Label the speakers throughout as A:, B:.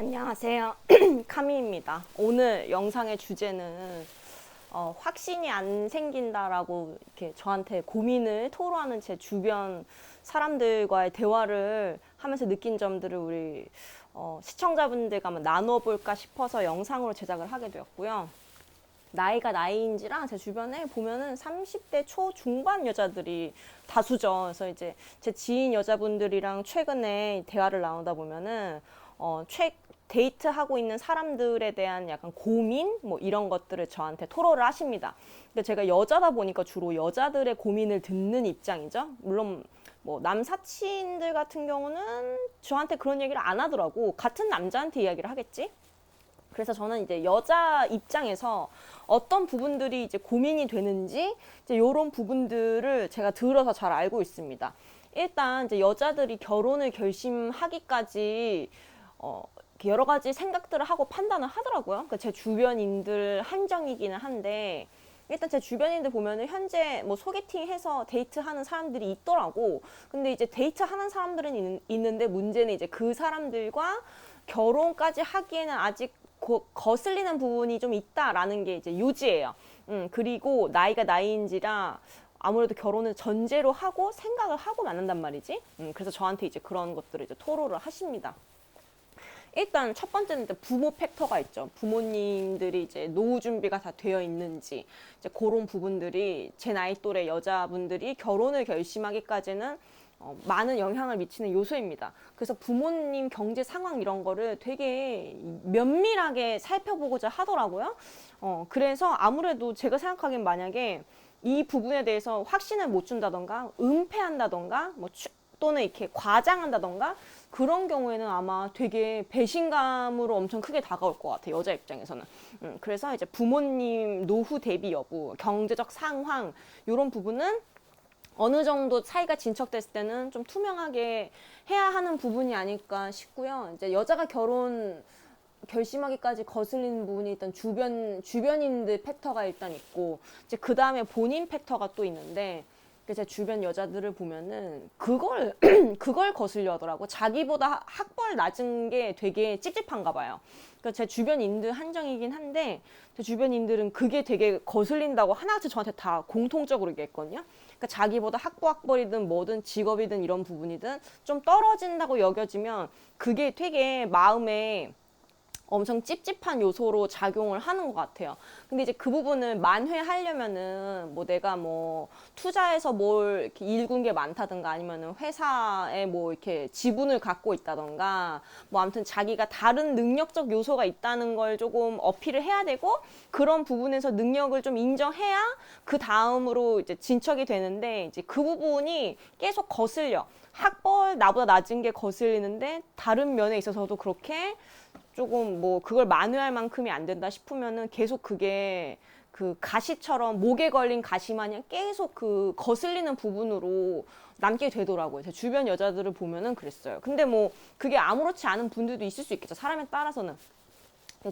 A: 안녕하세요. 카미입니다. 오늘 영상의 주제는 확신이 안 생긴다라고 이렇게 저한테 고민을 토로하는 제 주변 사람들과의 대화를 하면서 느낀 점들을 우리 시청자분들과 한번 나눠볼까 싶어서 영상으로 제작을 하게 되었고요. 나이가 나이인지라 제 주변에 보면은 30대 초중반 여자들이 다수죠. 그래서 이제 제 지인 여자분들이랑 최근에 대화를 나누다 보면은 데이트하고 있는 사람들에 대한 약간 고민 뭐 이런 것들을 저한테 토로를 하십니다. 근데 제가 여자다 보니까 주로 여자들의 고민을 듣는 입장이죠. 물론 뭐 남사친들 같은 경우는 저한테 그런 얘기를 안 하더라고. 같은 남자한테 이야기를 하겠지. 그래서 저는 이제 여자 입장에서 어떤 부분들이 이제 고민이 되는지 이제 이런 부분들을 제가 들어서 잘 알고 있습니다. 일단 이제 여자들이 결혼을 결심하기까지 여러 가지 생각들을 하고 판단을 하더라고요. 그러니까 제 주변인들 한정이기는 한데 일단 제 주변인들 보면은 현재 뭐 소개팅해서 데이트하는 사람들이 있더라고. 근데 이제 데이트하는 사람들은 있는데 문제는 이제 그 사람들과 결혼까지 하기에는 아직 거슬리는 부분이 좀 있다라는 게 이제 요지예요. 그리고 나이가 나이인지라 아무래도 결혼을 전제로 하고 생각을 하고 만난단 말이지. 그래서 저한테 이제 그런 것들을 이제 토로를 하십니다. 일단 첫 번째는 이제 부모 팩터가 있죠. 부모님들이 이제 노후 준비가 다 되어 있는지 이제 그런 부분들이 제 나이 또래 여자분들이 결혼을 결심하기까지는 많은 영향을 미치는 요소입니다. 그래서 부모님 경제 상황 이런 거를 되게 면밀하게 살펴보고자 하더라고요. 그래서 아무래도 제가 생각하기엔 만약에 이 부분에 대해서 확신을 못 준다던가 은폐한다던가 뭐 또는 이렇게 과장한다던가 그런 경우에는 아마 되게 배신감으로 엄청 크게 다가올 것 같아요. 여자 입장에서는. 그래서 이제 부모님 노후 대비 여부, 경제적 상황 이런 부분은 어느 정도 차이가 진척됐을 때는 좀 투명하게 해야 하는 부분이 아닐까 싶고요. 이제 여자가 결혼 결심하기까지 거슬리는 부분이 일단 주변인들 팩터가 일단 있고 이제 그 다음에 본인 팩터가 또 있는데 제 주변 여자들을 보면은 그걸 그걸 거슬려 하더라고. 자기보다 학벌 낮은 게 되게 찝찝한가 봐요. 그러니까 제 주변인들 한정이긴 한데 제 주변인들은 그게 되게 거슬린다고 하나같이 저한테 다 공통적으로 얘기했거든요. 그러니까 자기보다 학벌이든 뭐든 직업이든 이런 부분이든 좀 떨어진다고 여겨지면 그게 되게 마음에 엄청 찝찝한 요소로 작용을 하는 것 같아요. 근데 이제 그 부분을 만회하려면은 뭐 내가 뭐 투자해서 뭘 이렇게 일군 게 많다든가 아니면은 회사에 뭐 이렇게 지분을 갖고 있다든가 뭐 아무튼 자기가 다른 능력적 요소가 있다는 걸 조금 어필을 해야 되고 그런 부분에서 능력을 좀 인정해야 그 다음으로 이제 진척이 되는데 이제 그 부분이 계속 거슬려. 학벌 나보다 낮은 게 거슬리는데 다른 면에 있어서도 그렇게 조금 뭐 그걸 만회할 만큼이 안 된다 싶으면은 계속 그게 그 가시처럼 목에 걸린 가시 마냥 계속 그 거슬리는 부분으로 남게 되더라고요. 제 주변 여자들을 보면은 그랬어요. 근데 뭐 그게 아무렇지 않은 분들도 있을 수 있겠죠. 사람에 따라서는.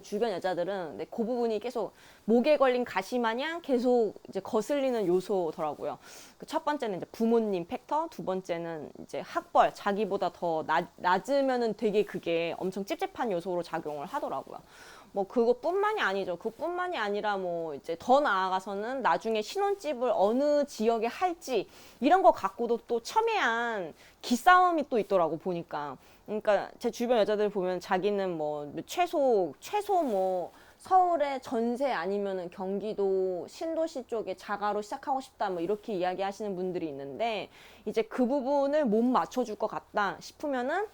A: 주변 여자들은 그 부분이 계속 목에 걸린 가시 마냥 계속 이제 거슬리는 요소더라고요. 첫 번째는 이제 부모님 팩터, 두 번째는 이제 학벌, 자기보다 더 낮으면은 되게 그게 엄청 찝찝한 요소로 작용을 하더라고요. 뭐 그것뿐만이 아니죠. 그뿐만이 아니라 뭐 이제 더 나아가서는 나중에 신혼집을 어느 지역에 할지 이런 거 갖고도 또 첨예한 기싸움이 또 있더라고 보니까. 그러니까 제 주변 여자들 보면 자기는 뭐 최소 뭐 서울의 전세 아니면은 경기도 신도시 쪽에 자가로 시작하고 싶다 뭐 이렇게 이야기하시는 분들이 있는데 이제 그 부분을 못 맞춰줄 것 같다 싶으면은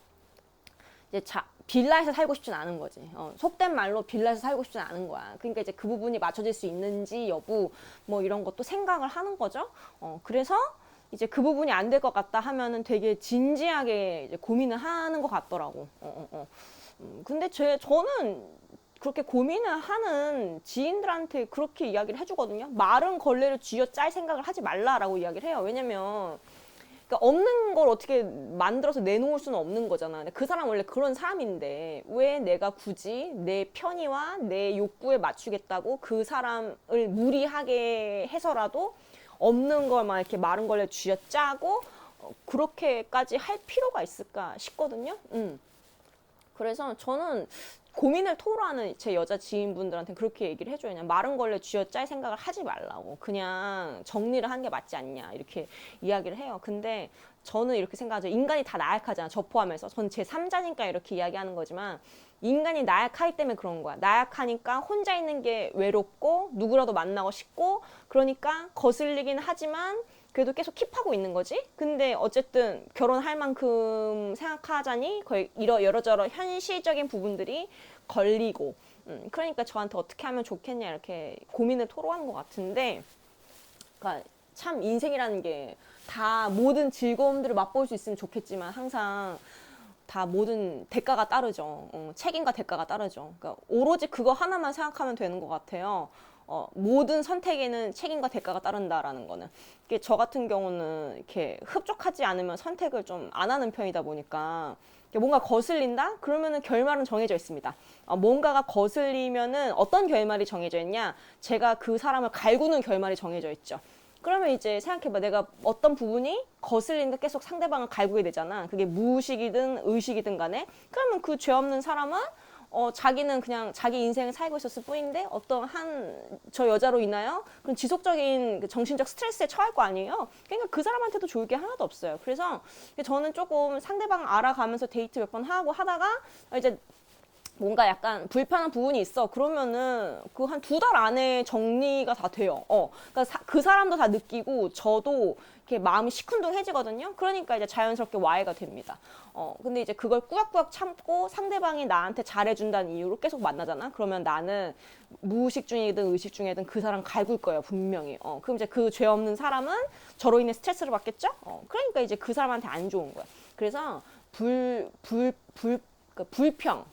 A: 이제 빌라에서 살고 싶진 않은 거지. 속된 말로 빌라에서 살고 싶진 않은 거야. 그러니까 이제 그 부분이 맞춰질 수 있는지 여부 뭐 이런 것도 생각을 하는 거죠. 그래서 이제 그 부분이 안 될 것 같다 하면은 되게 진지하게 이제 고민을 하는 것 같더라고. 근데 저는 그렇게 고민을 하는 지인들한테 그렇게 이야기를 해주거든요. 마른 걸레를 쥐어 짤 생각을 하지 말라라고 이야기를 해요. 왜냐면 그러니까 없는 걸 어떻게 만들어서 내놓을 수는 없는 거잖아. 그 사람 원래 그런 사람인데 왜 내가 굳이 내 편의와 내 욕구에 맞추겠다고 그 사람을 무리하게 해서라도 없는 걸 막 이렇게 마른 걸레 쥐어짜고 그렇게까지 할 필요가 있을까 싶거든요. 그래서 저는 고민을 토로하는 제 여자 지인분들한테 그렇게 얘기를 해줘요. 그냥 마른 걸레 쥐어짤 생각을 하지 말라고. 그냥 정리를 하는 게 맞지 않냐. 이렇게 이야기를 해요. 근데 저는 이렇게 생각하죠. 인간이 다 나약하잖아. 저 포함해서. 저는 제 3자니까 이렇게 이야기하는 거지만 인간이 나약하기 때문에 그런 거야. 나약하니까 혼자 있는 게 외롭고 누구라도 만나고 싶고 그러니까 거슬리긴 하지만 그래도 계속 킵하고 있는 거지. 근데 어쨌든 결혼할 만큼 생각하자니 거의 여러저러 현실적인 부분들이 걸리고 그러니까 저한테 어떻게 하면 좋겠냐 이렇게 고민을 토로하는 것 같은데 그러니까 참 인생이라는 게 다 모든 즐거움들을 맛볼 수 있으면 좋겠지만 항상 다 모든 대가가 따르죠. 책임과 대가가 따르죠. 그러니까 오로지 그거 하나만 생각하면 되는 것 같아요. 모든 선택에는 책임과 대가가 따른다라는 거는. 이게 저 같은 경우는 이렇게 흡족하지 않으면 선택을 좀 안 하는 편이다 보니까 뭔가 거슬린다? 그러면은 결말은 정해져 있습니다. 뭔가가 거슬리면은 어떤 결말이 정해져 있냐? 제가 그 사람을 갈구는 결말이 정해져 있죠. 그러면 이제 생각해봐. 내가 어떤 부분이 거슬리니까 계속 상대방을 갈구게 되잖아. 그게 무의식이든 의식이든 간에. 그러면 그 죄 없는 사람은 자기는 그냥 자기 인생을 살고 있었을 뿐인데 어떤 저 여자로 인하여 그런 지속적인 그 정신적 스트레스에 처할 거 아니에요. 그러니까 그 사람한테도 좋을 게 하나도 없어요. 그래서 저는 조금 상대방 알아가면서 데이트 몇 번 하고 하다가 이제 뭔가 약간 불편한 부분이 있어. 그러면은 그 한 2달 안에 정리가 다 돼요. 그러니까 그 사람도 다 느끼고 저도 이렇게 마음이 시큰둥해지거든요. 그러니까 이제 자연스럽게 와해가 됩니다. 근데 이제 그걸 꾸역꾸역 참고 상대방이 나한테 잘해준다는 이유로 계속 만나잖아. 그러면 나는 무의식 중이든 의식 중이든 그 사람 갈굴 거예요, 분명히. 그럼 이제 그 죄 없는 사람은 저로 인해 스트레스를 받겠죠? 그러니까 이제 그 사람한테 안 좋은 거야. 그래서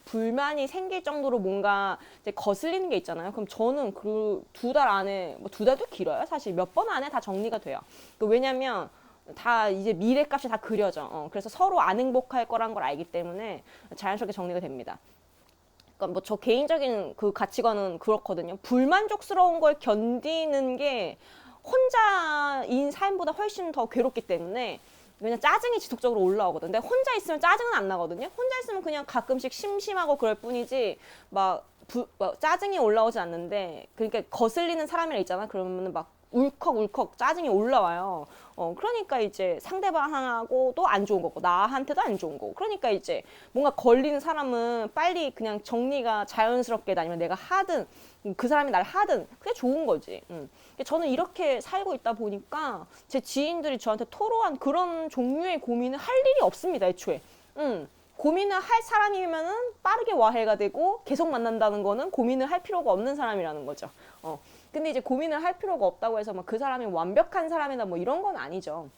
A: 불만이 생길 정도로 뭔가 이제 거슬리는 게 있잖아요. 그럼 저는 그 2달 안에, 뭐 2달도 길어요. 사실 몇 번 안에 다 정리가 돼요. 왜냐면 다 이제 미래값이 다 그려져. 그래서 서로 안 행복할 거란 걸 알기 때문에 자연스럽게 정리가 됩니다. 그러니까 뭐 저 개인적인 그 가치관은 그렇거든요. 불만족스러운 걸 견디는 게 혼자인 삶보다 훨씬 더 괴롭기 때문에 그냥 짜증이 지속적으로 올라오거든. 근데 혼자 있으면 짜증은 안 나거든요. 혼자 있으면 그냥 가끔씩 심심하고 그럴 뿐이지 막 짜증이 올라오지 않는데 그러니까 거슬리는 사람이라 있잖아. 그러면 막 울컥울컥 짜증이 올라와요. 그러니까 이제 상대방하고도 안 좋은 거고 나한테도 안 좋은 거고 그러니까 이제 뭔가 걸리는 사람은 빨리 그냥 정리가 자연스럽게 아니면 내가 하든 그 사람이 날 하든 그게 좋은 거지. 저는 이렇게 살고 있다 보니까 제 지인들이 저한테 토로한 그런 종류의 고민을 할 일이 없습니다, 애초에. 고민을 할 사람이면은 빠르게 와해가 되고 계속 만난다는 거는 고민을 할 필요가 없는 사람이라는 거죠. 근데 이제 고민을 할 필요가 없다고 해서 막 그 사람이 완벽한 사람이다 뭐 이런 건 아니죠.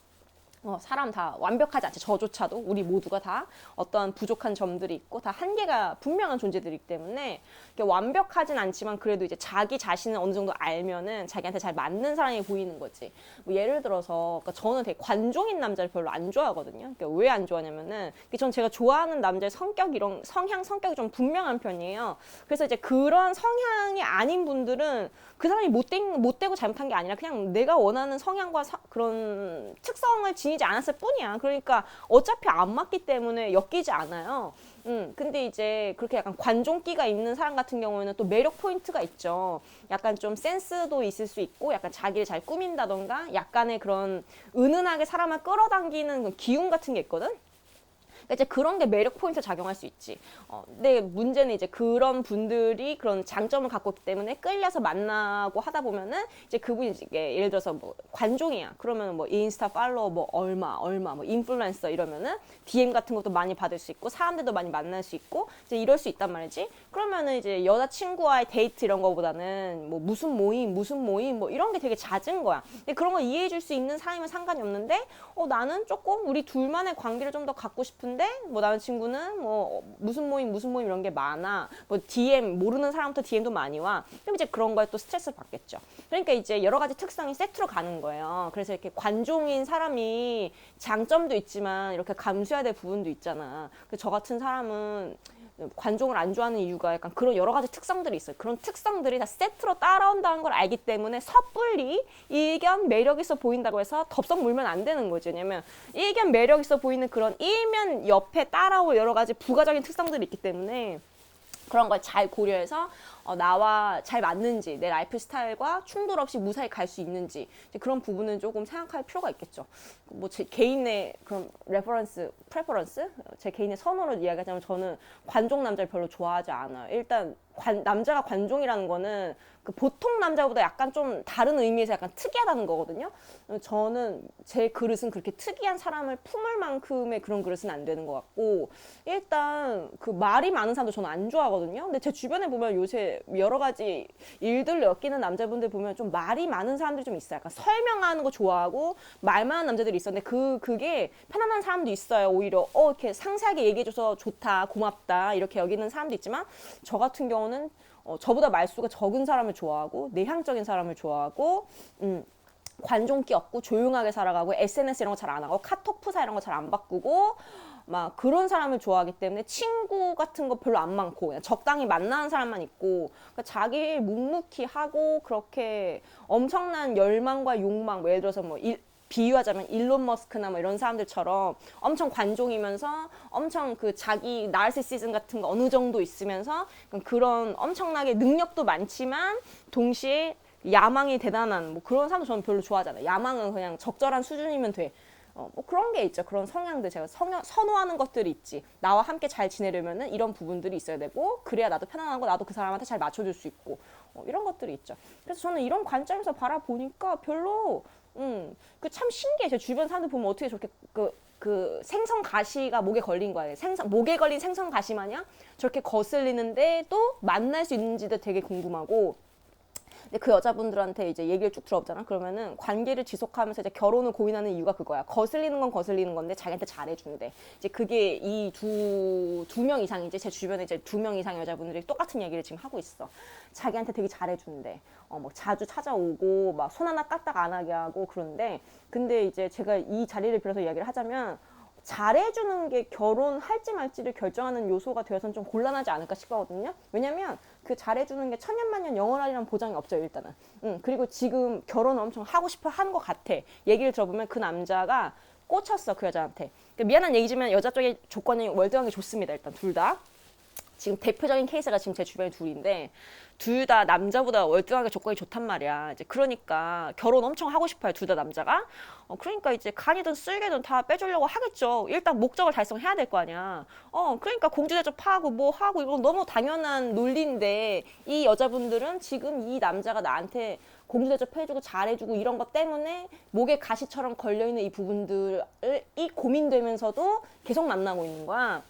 A: 사람 다 완벽하지 않죠. 저조차도 우리 모두가 다 어떠한 부족한 점들이 있고 다 한계가 분명한 존재들이기 때문에 완벽하진 않지만 그래도 이제 자기 자신을 어느 정도 알면은 자기한테 잘 맞는 사람이 보이는 거지. 뭐 예를 들어서 그러니까 저는 되게 관종인 남자를 별로 안 좋아하거든요. 그러니까 왜 안 좋아하냐면은 전 제가 좋아하는 남자의 성격이 좀 분명한 편이에요. 그래서 이제 그런 성향이 아닌 분들은 그 사람이 못되고 잘못한 게 아니라 그냥 내가 원하는 성향과 그런 특성을 지니지 않았을 뿐이야. 그러니까 어차피 안 맞기 때문에 엮이지 않아요. 근데 이제 그렇게 약간 관종기가 있는 사람 같은 경우에는 또 매력 포인트가 있죠. 약간 좀 센스도 있을 수 있고 약간 자기를 잘 꾸민다던가 약간의 그런 은은하게 사람을 끌어당기는 기운 같은 게 있거든. 그러니까 이제 그런 게 매력 포인트 작용할 수 있지. 근데 문제는 이제 그런 분들이 그런 장점을 갖고 있기 때문에 끌려서 만나고 하다 보면은 이제 그분이 이제 예를 들어서 뭐 관종이야. 그러면 뭐 인스타 팔로워 뭐 얼마 뭐 인플루언서 이러면은 DM 같은 것도 많이 받을 수 있고 사람들도 많이 만날 수 있고 이제 이럴 수 있단 말이지. 그러면은 이제 여자친구와의 데이트 이런 거보다는 뭐 무슨 모임 뭐 이런 게 되게 잦은 거야. 근데 그런 거 이해해 줄 수 있는 사람이면 상관이 없는데 나는 조금 우리 둘만의 관계를 좀 더 갖고 싶은데 뭐 나는 친구는 뭐 무슨 모임 이런 게 많아. 뭐 DM 모르는 사람부터 DM도 많이 와. 그럼 이제 그런 거에 또 스트레스를 받겠죠. 그러니까 이제 여러 가지 특성이 세트로 가는 거예요. 그래서 이렇게 관종인 사람이 장점도 있지만 이렇게 감수해야 될 부분도 있잖아. 저 같은 사람은 관종을 안 좋아하는 이유가 약간 그런 여러 가지 특성들이 있어요. 그런 특성들이 다 세트로 따라온다는 걸 알기 때문에 섣불리 일견 매력 있어 보인다고 해서 덥석 물면 안 되는 거죠. 왜냐면 일견 매력 있어 보이는 그런 일면 옆에 따라올 여러 가지 부가적인 특성들이 있기 때문에 그런 걸 잘 고려해서 나와 잘 맞는지, 내 라이프 스타일과 충돌 없이 무사히 갈 수 있는지 그런 부분은 조금 생각할 필요가 있겠죠. 뭐 제 개인의 그런 프레퍼런스, 제 개인의 선호로 이야기하자면 저는 관종 남자를 별로 좋아하지 않아요. 일단 남자가 관종이라는 거는 그 보통 남자보다 약간 좀 다른 의미에서 약간 특이하다는 거거든요. 저는 제 그릇은 그렇게 특이한 사람을 품을 만큼의 그런 그릇은 안 되는 것 같고, 일단 그 말이 많은 사람도 저는 안 좋아하거든요. 근데 제 주변에 보면 요새 여러 가지 일들 엮이는 남자분들 보면 좀 말이 많은 사람들이 좀 있어요. 약간 설명하는 거 좋아하고 말 많은 남자들이 있었는데 그게 편안한 사람도 있어요. 오히려 이렇게 상세하게 얘기해줘서 좋다, 고맙다 이렇게 여기는 사람도 있지만, 저 같은 경우는 저보다 말수가 적은 사람을 좋아하고 내향적인 사람을 좋아하고 관종기 없고 조용하게 살아가고 SNS 이런 거 잘 안 하고 카톡 프사 이런 거 잘 안 바꾸고 막 그런 사람을 좋아하기 때문에 친구 같은 거 별로 안 많고 그냥 적당히 만나는 사람만 있고, 그러니까 자기 묵묵히 하고 그렇게 엄청난 열망과 욕망, 뭐 예를 들어서 뭐 비유하자면 일론 머스크나 뭐 이런 사람들처럼 엄청 관종이면서 엄청 그 자기 나르시시즘 같은 거 어느 정도 있으면서 그런 엄청나게 능력도 많지만 동시에 야망이 대단한 뭐 그런 사람도 저는 별로 좋아하지 않아요. 야망은 그냥 적절한 수준이면 돼. 뭐 그런 게 있죠. 그런 성향들 제가 선호하는 것들이 있지. 나와 함께 잘 지내려면은 이런 부분들이 있어야 되고, 그래야 나도 편안하고 나도 그 사람한테 잘 맞춰줄 수 있고 이런 것들이 있죠. 그래서 저는 이런 관점에서 바라보니까 별로 그 참 신기해. 제 주변 사람들 보면 어떻게 저렇게 그 생선 가시가 목에 걸린 거예요. 목에 걸린 생선 가시 마냥 저렇게 거슬리는데 또 만날 수 있는지도 되게 궁금하고. 근데 그 여자분들한테 이제 얘기를 쭉 들어보잖아. 그러면은 관계를 지속하면서 이제 결혼을 고민하는 이유가 그거야. 거슬리는 건 거슬리는 건데 자기한테 잘해준대. 이제 그게 이 두 명 이상이지. 제 주변에 이제 2명 이상 여자분들이 똑같은 얘기를 지금 하고 있어. 자기한테 되게 잘해준대. 뭐 자주 찾아오고 막 손 하나 까딱 안 하게 하고 그런데, 근데 이제 제가 이 자리를 빌어서 이야기를 하자면, 잘해주는 게 결혼할지 말지를 결정하는 요소가 되어서는 좀 곤란하지 않을까 싶거든요. 왜냐면 그 잘해주는 게 천년만년 영원하리라는 보장이 없죠, 일단은. 그리고 지금 결혼을 엄청 하고 싶어 하는 것 같아. 얘기를 들어보면 그 남자가 꽂혔어, 그 여자한테. 그러니까 미안한 얘기지만 여자 쪽의 조건이 월등하게 좋습니다, 일단 둘 다. 지금 대표적인 케이스가 지금 제 주변에 둘인데, 둘 다 남자보다 월등하게 조건이 좋단 말이야. 이제 그러니까 결혼 엄청 하고 싶어요, 둘 다 남자가. 그러니까 이제 간이든 쓸개든 다 빼주려고 하겠죠. 일단 목적을 달성해야 될 거 아니야. 그러니까 공주대접 파고 뭐 하고 이건 너무 당연한 논리인데, 이 여자분들은 지금 이 남자가 나한테 공주대접 해주고 잘해주고 이런 것 때문에 목에 가시처럼 걸려있는 이 부분들이 고민되면서도 계속 만나고 있는 거야.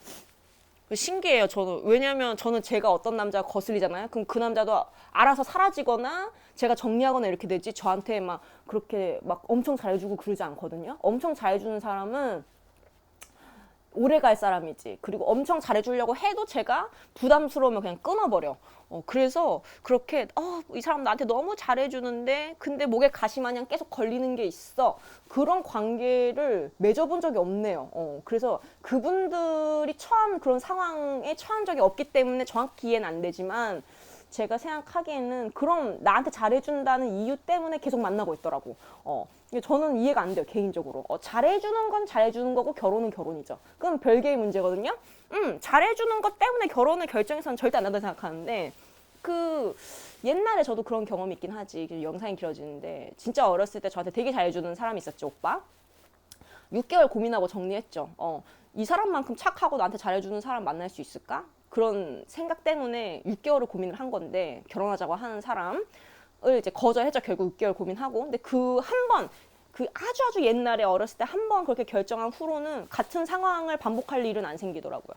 A: 신기해요, 저는. 왜냐면 저는 제가 어떤 남자가 거슬리잖아요. 그럼 그 남자도 알아서 사라지거나 제가 정리하거나 이렇게 되지, 저한테 막 그렇게 막 엄청 잘해주고 그러지 않거든요. 엄청 잘해주는 사람은 오래 갈 사람이지. 그리고 엄청 잘해주려고 해도 제가 부담스러우면 그냥 끊어버려. 그래서 그렇게 이 사람 나한테 너무 잘해주는데 근데 목에 가시 마냥 계속 걸리는 게 있어. 그런 관계를 맺어본 적이 없네요. 그래서 그분들이 처한 그런 상황에 처한 적이 없기 때문에 정확히 이해는 안 되지만, 제가 생각하기에는 그럼 나한테 잘해준다는 이유 때문에 계속 만나고 있더라고. 저는 이해가 안 돼요, 개인적으로. 잘해주는 건 잘해주는 거고 결혼은 결혼이죠. 그건 별개의 문제거든요. 잘해주는 것 때문에 결혼을 결정해서는 절대 안 한다고 생각하는데, 옛날에 저도 그런 경험이 있긴 하지. 영상이 길어지는데, 진짜 어렸을 때 저한테 되게 잘해주는 사람이 있었죠, 오빠. 6개월 고민하고 정리했죠. 이 사람만큼 착하고 나한테 잘해주는 사람 만날 수 있을까? 그런 생각 때문에 6개월을 고민을 한 건데, 결혼하자고 하는 사람을 이제 거절했죠. 결국 6개월 고민하고. 근데 아주 옛날에 어렸을 때 한 번 그렇게 결정한 후로는 같은 상황을 반복할 일은 안 생기더라고요.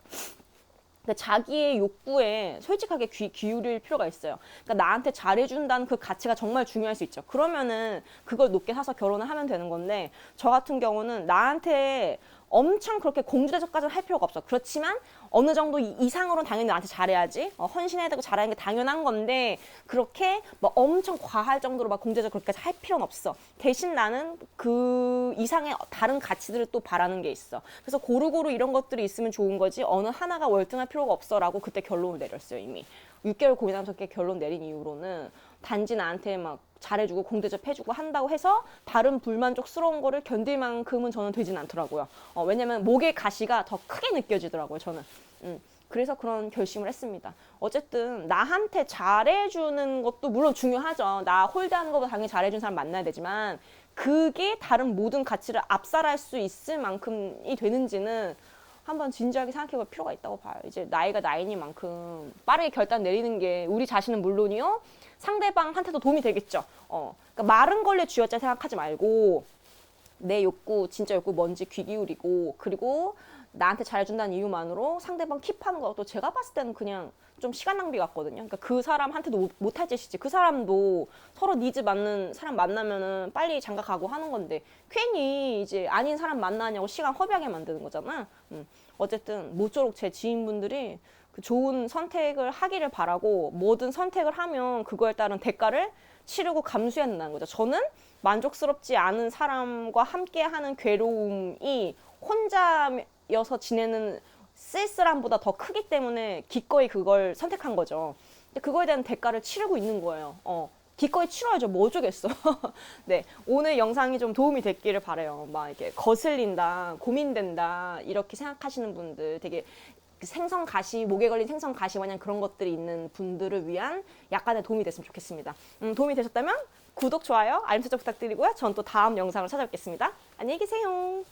A: 그러니까 자기의 욕구에 솔직하게 기울일 필요가 있어요. 그러니까 나한테 잘해준다는 그 가치가 정말 중요할 수 있죠. 그러면은 그걸 높게 사서 결혼을 하면 되는 건데, 저 같은 경우는 나한테 엄청 그렇게 공주대접까지는 할 필요가 없어. 그렇지만 어느 정도 이상으로는 당연히 나한테 잘해야지. 헌신해야 되고 잘하는 게 당연한 건데 그렇게 뭐 엄청 과할 정도로 막 공제적 그렇게까지 할 필요는 없어. 대신 나는 그 이상의 다른 가치들을 또 바라는 게 있어. 그래서 고루고루 이런 것들이 있으면 좋은 거지 어느 하나가 월등할 필요가 없어라고 그때 결론을 내렸어요. 이미 6개월 고민하면서 결론 내린 이후로는 단지 나한테 막 잘해주고 공대접 해주고 한다고 해서 다른 불만족스러운 거를 견딜 만큼은 저는 되진 않더라고요. 왜냐면 목의 가시가 더 크게 느껴지더라고요, 저는. 그래서 그런 결심을 했습니다. 어쨌든 나한테 잘해주는 것도 물론 중요하죠. 나 홀대하는 것보다 당연히 잘해주는 사람 만나야 되지만 그게 다른 모든 가치를 압살할 수 있을 만큼이 되는지는 한번 진지하게 생각해 볼 필요가 있다고 봐요. 이제 나이가 나이니만큼 빠르게 결단 내리는 게 우리 자신은 물론이요. 상대방한테도 도움이 되겠죠. 그러니까 마른 걸레 쥐어짜 생각하지 말고 내 욕구, 진짜 욕구 뭔지 귀 기울이고 그리고 나한테 잘해준다는 이유만으로 상대방 킵하는 것도 제가 봤을 때는 그냥 좀 시간 낭비 같거든요. 그러니까 그 사람한테도 못할 짓이지. 그 사람도 서로 니즈 맞는 사람 만나면은 빨리 장가 가고 하는 건데 괜히 이제 아닌 사람 만나냐고 시간 허비하게 만드는 거잖아. 어쨌든 모쪼록 제 지인분들이 그 좋은 선택을 하기를 바라고 뭐든 선택을 하면 그거에 따른 대가를 치르고 감수해야 된다는 거죠. 저는 만족스럽지 않은 사람과 함께하는 괴로움이 혼자여서 지내는 쓸쓸함보다 더 크기 때문에 기꺼이 그걸 선택한 거죠. 근데 그거에 대한 대가를 치르고 있는 거예요. 기꺼이 치러야죠. 뭐 어쩌겠어. 네, 오늘 영상이 좀 도움이 됐기를 바라요. 막 이렇게 거슬린다, 고민된다 이렇게 생각하시는 분들 되게 생선 가시, 목에 걸린 생선 가시 마냥 그런 것들이 있는 분들을 위한 약간의 도움이 됐으면 좋겠습니다. 도움이 되셨다면 구독, 좋아요, 알림 설정 부탁드리고요. 전 또 다음 영상으로 찾아뵙겠습니다. 안녕히 계세요.